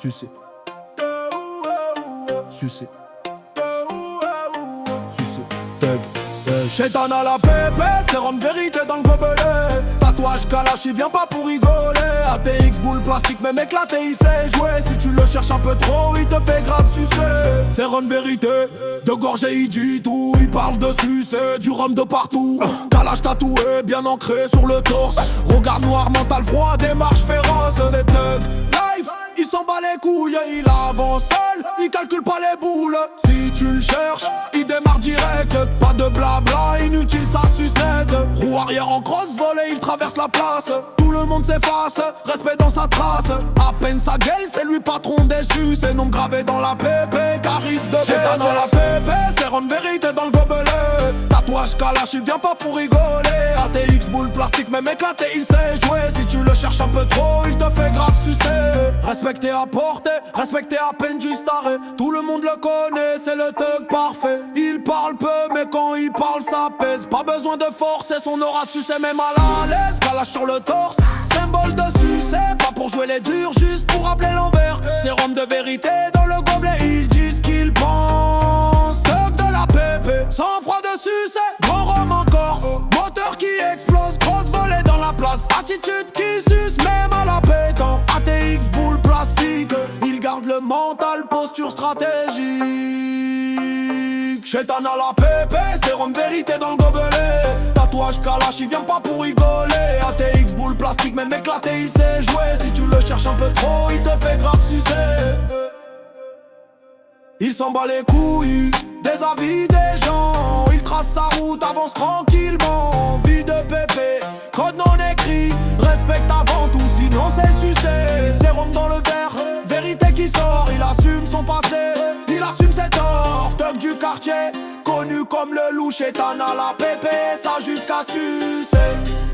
Sucé. Sucé. Sucé. Thug. Chétan à la pépé, sérum vérité dans le gobelet. Tatouage Kalash, il vient pas pour rigoler. ATX boule plastique, même éclaté, il sait jouer. Si tu le cherches un peu trop, il te fait grave sucer. Sérum vérité, de gorgée il dit tout. Il parle de sucer, du rhum de partout. Kalash tatoué, bien ancré sur le torse. Regard noir, mental froid, démarche féroce. C'est Thug Life, il s'en bat les couilles. Il avance seul, il calcule pas les boules. Si tu le cherches, il démarre direct. Pas de blabla, inutile ça suce net. Roue arrière en cross, volé, il traverse la place. Tout le monde s'efface, respect dans sa trace. À peine sa gueule, c'est lui patron déçu. C'est nom gravé dans la pépé, charisme de Chétan dans la pépé, sérum vérité dans le gobelet. Tatouage Kalash, il vient pas pour rigoler. ATX boule plastique, même éclaté, il sait jouer. Si tu le cherches un peu trop, il te fait grave sucer. Respecté à portée, respecté à peine juste arrêt. Tout le monde le connaît, c'est le thug parfait. Il parle peu, mais quand il parle, ça pèse. Pas besoin de forcer, son aura dessus, c'est même à l'aise. Kalash sur le torse, symbole de succès. Pas pour jouer les durs, juste pour rappeler l'envers. Sérum de vérité dans le gobelet, il dit ce qu'il pense. Thug de la pépé, sans froid de succès. Grand rhum encore, moteur qui explose. Grosse volée dans la place, attitude qui suce, même à la pétant. ATX boule plastique, il garde le mental, posture stratégique. Chétan à la pépé, sérum vérité dans le gobelet. Tatouage Kalash, il vient pas pour rigoler. ATX boule plastique, même éclaté, il sait jouer. Si tu le cherches un peu trop, il te fait grave sucer. Il s'en bat les couilles des avis des gens. Il trace sa route, avance tranquillement. Vie de pépé, code non écrit. Respecte avant tout, sinon c'est sucé. Sérum dans le verre, vérité qui sort. Il assume son passé, il assume ses torts. Thug du quartier, connu comme le loup. Chétan à la pépé, ça jusqu'à sucer.